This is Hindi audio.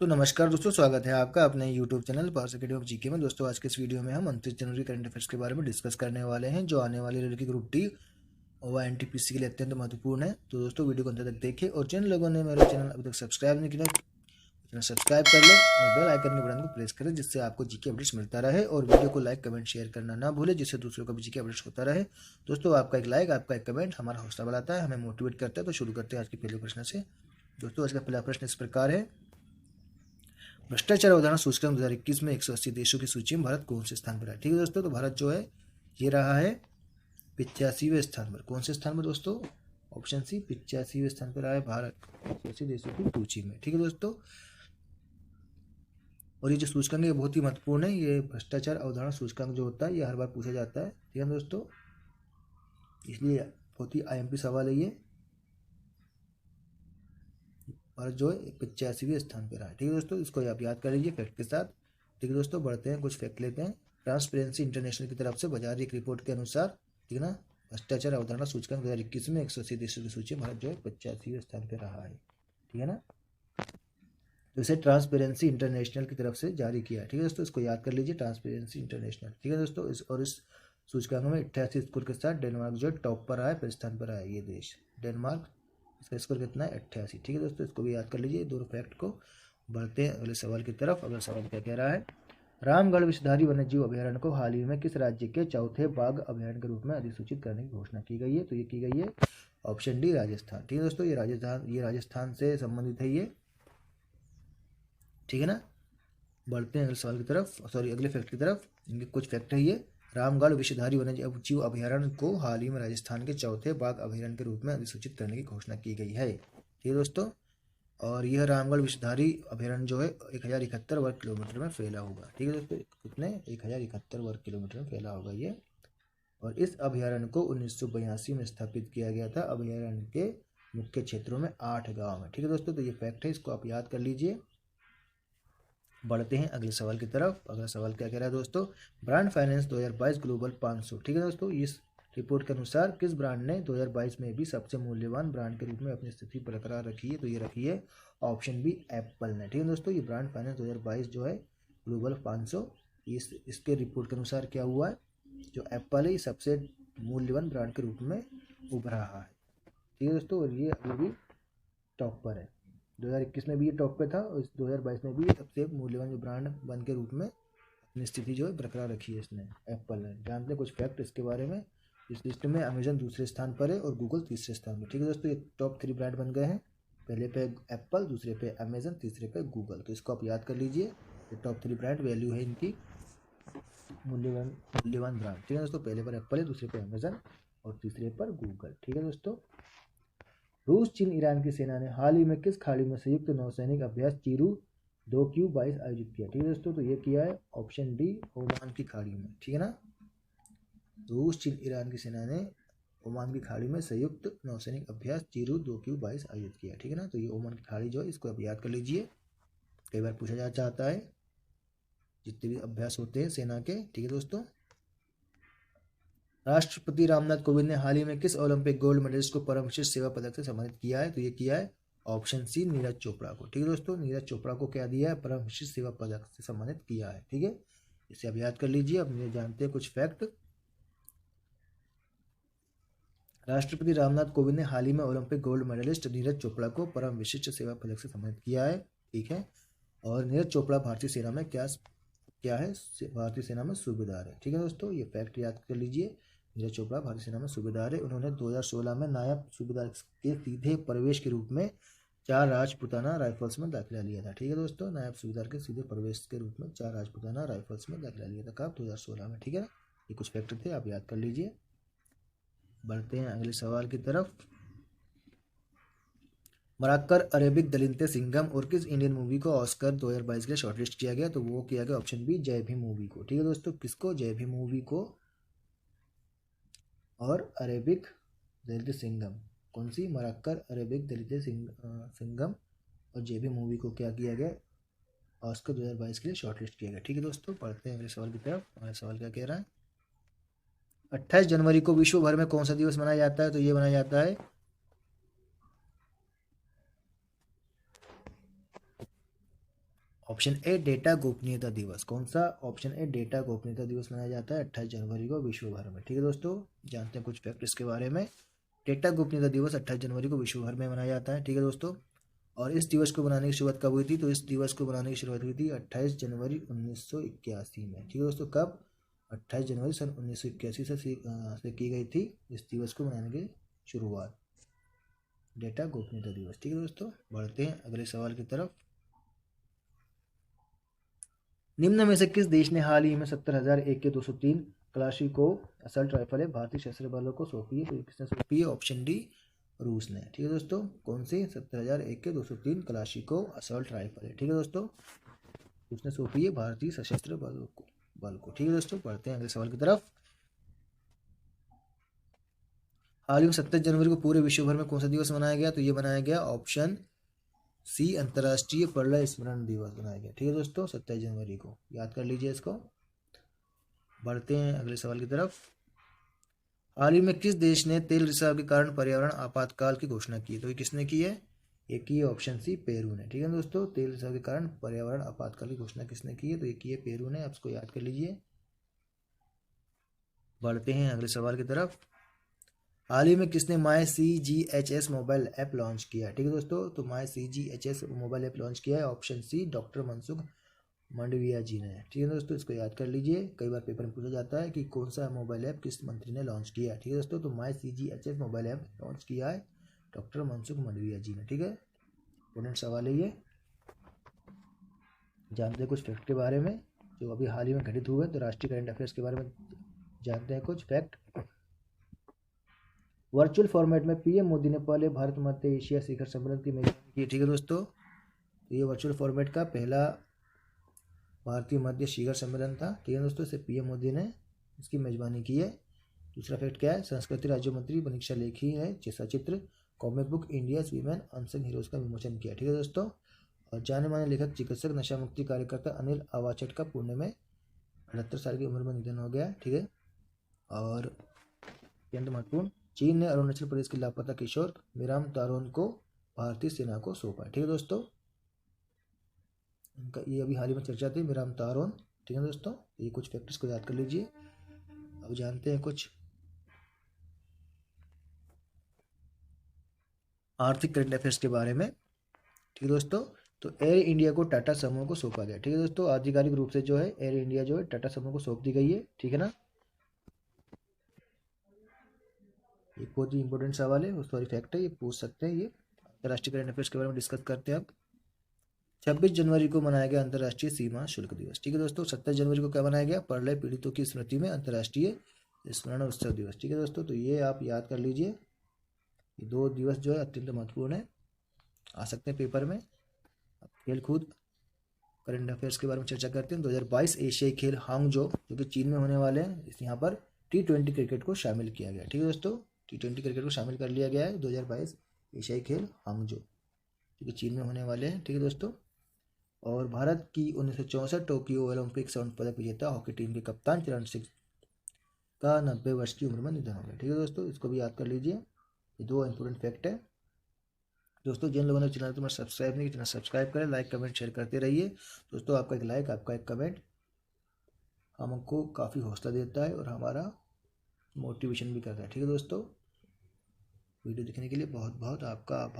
तो नमस्कार दोस्तों, स्वागत है आपका अपने YouTube चैनल पार्स अकेडमी ऑफ जीके में। दोस्तों आज के इस वीडियो में हम 29 जनवरी करंट अफेयर्स के बारे में डिस्कस करने वाले हैं, जो आने वाली रेलवे की ग्रुप डी और एनटीपीसी के लिए अत्यंत महत्वपूर्ण है। तो दोस्तों वीडियो को अंत तक देखें और जिन लोगों ने मेरे चैनल अभी तक सब्सक्राइब नहीं किया चैनल सब्सक्राइब कर लें और बेल आइकन के बटन को प्रेस करें, जिससे आपको जीके अपडेट्स मिलता रहे। और वीडियो को लाइक कमेंट शेयर करना ना भूलें, जिससे दूसरों को भी जीके अपडेट्स होता रहे। दोस्तों आपका एक लाइक, आपका एक कमेंट हमारा हौसला बढ़ाता है, हमें मोटिवेट करता है। तो शुरू करते हैं आज के पहले प्रश्न से। दोस्तों आज का पहला प्रश्न इस प्रकार है, भ्रष्टाचार अवधारणा सूचकांक 2021 में 180 देशों की सूची में भारत कौन से स्थान पर है। ठीक है दोस्तों, तो भारत जो है ये रहा है 85वें स्थान पर। कौन से स्थान पर दोस्तों? ऑप्शन सी 85वें स्थान पर रहा है भारत 180 देशों की सूची में। ठीक है दोस्तों, और ये जो सूचकांक है बहुत ही महत्वपूर्ण है। ये भ्रष्टाचार अवधारणा सूचकांक जो होता है ये हर बार पूछा जाता है। ठीक है दोस्तों, इसलिए बहुत ही IMP सवाल है ये। भारत जो है 85वें स्थान पर रहा है। ठीक है दोस्तों, इसको आप याद कर लीजिए फैक्ट के साथ। ठीक है दोस्तों, बढ़ते हैं, कुछ फैक्ट लेते हैं। ट्रांसपेरेंसी इंटरनेशनल की तरफ से बाजार एक रिपोर्ट के अनुसार, ठीक है ना, भ्रष्टाचार अवधारणा सूचकांक 2021 में 180 देशों की सूची में भारत जो है 85वें स्थान पर रहा है। ठीक है ना, तो इसे ट्रांसपेरेंसी इंटरनेशनल की तरफ से जारी किया है। ठीक है दोस्तों, इसको याद कर लीजिए, ट्रांसपेरेंसी इंटरनेशनल। ठीक है दोस्तों, इस सूचकांक में 88 स्कोर के साथ डेनमार्क जो है टॉप पर आया, पहले स्थान पर आया ये देश डेनमार्क। इसका स्कोर कितना है? 88। ठीक है दोस्तों, इसको भी याद कर लीजिए दोनों फैक्ट को। बढ़ते हैं अगले सवाल की तरफ। अगला सवाल क्या कह रहा है, रामगढ़ विषधारी वन्यजीव अभयारण्य को हाल ही में किस राज्य के चौथे बाघ अभयारण्य के रूप में अधिसूचित करने की घोषणा की गई है? तो ये की गई है ऑप्शन डी राजस्थान। ठीक है दोस्तों, ये राजस्थान से संबंधित है ये। ठीक है ना, बढ़ते हैं अगले सवाल की तरफ, अगले फैक्ट की तरफ। इनके कुछ फैक्ट है ये। रामगढ़ विषधारी वन्यजीव अभयारण्य को हाल ही में राजस्थान के चौथे बाघ अभयारण्य के रूप में अधिसूचित करने की घोषणा की गई है। ठीक है दोस्तों, और यह रामगढ़ विषधारी अभयारण्य जो है 1071 वर्ग किलोमीटर में फैला होगा। ठीक है दोस्तों, कितने? 1071 वर्ग किलोमीटर में फैला होगा ये। और इस अभयारण्य को 1982 में स्थापित किया गया था। अभयारण्य के मुख्य क्षेत्रों में 8 गाँव है। ठीक है दोस्तों, तो ये फैक्ट है, इसको आप याद कर लीजिए। बढ़ते हैं अगले सवाल की तरफ। अगला सवाल क्या कह रहा है दोस्तों, ब्रांड फाइनेंस 2022 ग्लोबल 500। ठीक है दोस्तों, इस रिपोर्ट के अनुसार किस ब्रांड ने 2022 में भी सबसे मूल्यवान ब्रांड के रूप में अपनी स्थिति बरकरार रखी है? तो ये रखी है ऑप्शन बी एप्पल ने। ठीक है दोस्तों, ये ब्रांड फाइनेंस 2022 जो है ग्लोबल 500, इसके रिपोर्ट के अनुसार क्या हुआ है, जो एप्पल है ये सबसे मूल्यवान ब्रांड के रूप में उभर रहा है। ठीक है दोस्तों, और ये अभी भी टॉप पर है। 2021 में भी ये टॉप पे था और 2022 में भी सबसे मूल्यवान जो ब्रांड बन के रूप में अपनी स्थिति जो है बरकरार रखी है इसने, एप्पल ने। जानते हैं कुछ फैक्ट इसके बारे में। इस लिस्ट में अमेजन दूसरे स्थान पर है और गूगल तीसरे स्थान पर। ठीक है दोस्तों, ये टॉप 3 ब्रांड बन गए हैं। पहले पे एप्पल, दूसरे पे अमेजन, तीसरे पे गूगल। तो इसको आप याद कर लीजिए, ये टॉप 3 ब्रांड वैल्यू है इनकी, मूल्यवान ब्रांड। ठीक है दोस्तों, पहले पर एप्पल है, दूसरे पे अमेजन और तीसरे पर गूगल। ठीक है दोस्तों, रूस, चीन, ईरान की सेना ने हाल ही में किस खाड़ी में संयुक्त नौसैनिक अभ्यास चीरू 2Q22 आयोजित किया? ठीक है दोस्तों, तो ये किया है ऑप्शन डी ओमान की खाड़ी में। ठीक है ना, रूस, चीन, ईरान की सेना ने ओमान की खाड़ी में संयुक्त नौसैनिक अभ्यास चीरू 2Q22 आयोजित किया। ठीक है ना, तो ये ओमान की खाड़ी जो है इसको आप याद कर लीजिए, कई बार पूछा जा चाहता है जितने भी अभ्यास होते हैं सेना के। ठीक है दोस्तों, राष्ट्रपति रामनाथ कोविंद ने हाल ही में किस ओलंपिक गोल्ड मेडलिस्ट को परम विशिष्ट सेवा पदक से सम्मानित किया है? तो ये किया है ऑप्शन सी नीरज चोपड़ा को। ठीक है दोस्तों, नीरज चोपड़ा को क्या दिया है? परम विशिष्ट सेवा पदक से सम्मानित किया है। ठीक है, इसे आप याद कर लीजिए। अब ये जानते हैं कुछ फैक्ट। राष्ट्रपति रामनाथ कोविंद ने हाल ही में Olympic gold medallist Neeraj Chopra को परम विशिष्ट सेवा पदक से सम्मानित किया है। ठीक है, और नीरज चोपड़ा भारतीय सेना में क्या है? भारतीय सेना में सूबेदार है। ठीक है दोस्तों, ये फैक्ट याद कर लीजिए। नीरज चोपड़ा भारतीय सेना में सूबेदार है। उन्होंने 2016 में नायब सूबेदार के सीधे प्रवेश के रूप में 4 राजपुताना राइफल्स में दाखिला लिया था। ठीक है दोस्तों, नायब सूबेदार के सीधे प्रवेश के रूप में 4 राजपुताना राइफल्स में दाखिला लिया था कब? 2016 में। ठीक है, ये कुछ फैक्ट थे, आप याद कर लीजिए। बढ़ते हैं अगले सवाल की तरफ। मराक्कर अरेबिक दलिंते सिंघम और किस इंडियन मूवी को ऑस्कर 2022 के लिए शॉर्टलिस्ट किया गया? तो वो किया गया ऑप्शन बी जय भीम मूवी को। ठीक है दोस्तों, किसको? जय भीम मूवी को और अरेबिक दलित सिंघम। कौन सी? मराक्कर अरेबिक दलित सिंघम और जय भीम मूवी को क्या किया गया? ऑस्कर 2022 के लिए शॉर्टलिस्ट किया गया। ठीक है दोस्तों, पढ़ते हैं अगले सवाल की तरफ। अगला सवाल क्या कह रहा है, 28 जनवरी को विश्व भर में कौन सा दिवस मनाया जाता है? तो ये मनाया जाता है ऑप्शन ए डेटा गोपनीयता दिवस। कौन सा? ऑप्शन ए डेटा गोपनीयता दिवस मनाया जाता है 28 जनवरी को विश्व भर में। ठीक है दोस्तों, जानते हैं कुछ फैक्ट इसके बारे में। डेटा गोपनीयता दिवस 28 जनवरी को विश्व भर में मनाया जाता है। ठीक है दोस्तों, और इस दिवस को बनाने की शुरुआत कब हुई थी? तो इस दिवस को बनाने की शुरुआत हुई थी 28 जनवरी 1981 में। ठीक है दोस्तों, कब? 28 जनवरी सन 1981 से की गई थी इस दिवस को बनाने की शुरुआत, डेटा गोपनीयता दिवस। ठीक है दोस्तों, बढ़ते हैं अगले सवाल की तरफ। निम्न में से किस देश ने हाल ही में 70,000 AK-203 क्लाशिको असल्ट राइफल भारतीय सशस्त्र बलों को सौंपी है? तो किसने सौंपी है? ऑप्शन डी, रूस ने। ठीक है दोस्तों, कौन सी? 70,000 AK-203 क्लाशिको असल्ट राइफल है। ठीक है दोस्तों, उसने सौंपी है भारतीय सशस्त्र बल को। ठीक है दोस्तों, बढ़ते हैं अगले सवाल की तरफ। हाल ही में 27 जनवरी को पूरे विश्व भर में कौन सा दिवस मनाया गया? तो ये मनाया गया ऑप्शन सी, अंतर्राष्ट्रीय प्रलय स्मरण दिवस मनाया गया। ठीक है दोस्तों, 27 जनवरी को याद कर लीजिए इसको। बढ़ते हैं अगले सवाल की तरफ। हाल ही में किस देश ने तेल रिसाव के कारण पर्यावरण आपातकाल की घोषणा की? तो ये किसने की है? ये की है ऑप्शन सी, पेरू ने। ठीक है दोस्तों, तेल रिसाव के कारण पर्यावरण आपातकाल की घोषणा किसने की है? तो ये की है पेरू ने। आप इसको याद कर लीजिए। बढ़ते हैं अगले सवाल की तरफ। हाल ही में किसने माई CGHS मोबाइल ऐप लॉन्च किया है? ठीक है दोस्तों, तो माई CGHS मोबाइल ऐप लॉन्च किया है option C, doctor Mansukh Mandaviya जी ने। ठीक है दोस्तों, इसको याद कर लीजिए। कई बार पेपर में पूछा जाता है कि कौन सा मोबाइल ऐप किस मंत्री ने लॉन्च किया है। ठीक है दोस्तों, तो माई CGHS मोबाइल ऐप लॉन्च किया है डॉक्टर मनसुख मंडविया जी ने। ठीक है, इंपॉर्टेंट सवाल है ये। जानते हैं कुछ फैक्ट के बारे में जो अभी हाल ही में घटित हुए। तो राष्ट्रीय करंट अफेयर्स के बारे में जानते हैं कुछ फैक्ट। वर्चुअल फॉर्मेट में पीएम मोदी ने पहले भारत मध्य एशिया शिखर सम्मेलन की मेजबानी की। ठीक है दोस्तों, तो ये वर्चुअल फॉर्मेट का पहला भारतीय मध्य शिखर सम्मेलन था। ठीक है दोस्तों, इसे पीएम मोदी ने इसकी मेजबानी की है। दूसरा फैक्ट क्या है? संस्कृति राज्य मंत्री मनीषा लेखी ने सचित्र comic book India women unsung heroes का विमोचन किया। ठीक है दोस्तों, और जाने माने लेखक चिकित्सक नशा मुक्ति कार्यकर्ता अनिल अवाचट का पुणे में 78 साल की उम्र में निधन हो गया। ठीक है, और अत्यंत महत्वपूर्ण, चीन ने अरुणाचल प्रदेश के लापता किशोर मिराम तारोन को भारतीय सेना को सौंपा। ठीक है दोस्तों, इनका ये अभी हाल ही में चर्चा थी, मिराम तारोन। ठीक है दोस्तों, ये कुछ फैक्टर्स को याद कर लीजिए। अब जानते हैं कुछ आर्थिक करंट अफेयर्स के बारे में। ठीक है दोस्तों, तो एयर इंडिया को टाटा समूह को सौंपा गया। ठीक है दोस्तों, आधिकारिक रूप से जो है एयर इंडिया जो है टाटा समूह को सौंप दी गई है। ठीक है ना, ये बहुत ही इंपॉर्टेंट सवाल है, सॉरी फैक्ट है, ये पूछ सकते हैं। ये अंतर्राष्ट्रीय करंट अफेयर्स के बारे में डिस्कस करते हैं अब। 26 जनवरी को मनाया गया अंतर्राष्ट्रीय सीमा शुल्क दिवस। ठीक है दोस्तों, 27 जनवरी को क्या मनाया गया? प्रलय पीड़ितों की स्मृति में अंतर्राष्ट्रीय स्मरण उत्सव दिवस। ठीक है दोस्तों, तो ये आप याद कर लीजिए। ये दो दिवस जो है अत्यंत महत्वपूर्ण है, आ सकते हैं पेपर में। अब खेल कूद करंट अफेयर्स के बारे में चर्चा करते हैं। 2022 एशियाई खेल हांगजो जो कि चीन में होने वाले हैं, इस यहाँ पर T20 क्रिकेट को शामिल किया गया। ठीक है दोस्तों, T20 क्रिकेट को शामिल कर लिया गया है 2022 एशियाई खेल हांगजो जो कि चीन में होने वाले हैं। ठीक है दोस्तों, और भारत की 1964 टोक्यो ओलंपिक स्वर्ण पदक विजेता हॉकी टीम के कप्तान चरण सिंह का 90 वर्ष की उम्र में निधन हो गया। ठीक है दोस्तों, इसको भी याद कर लीजिए। ये दो इंपॉर्टेंट फैक्ट है दोस्तों। जिन लोगों ने चैनल को सब्सक्राइब नहीं किया, सब्सक्राइब करें, लाइक कमेंट शेयर करते रहिए दोस्तों। आपका एक लाइक, आपका एक कमेंट हमको काफ़ी हौसला देता है और हमारा मोटिवेशन भी करता है। ठीक है दोस्तों, वीडियो देखने के लिए बहुत बहुत आपका आभार।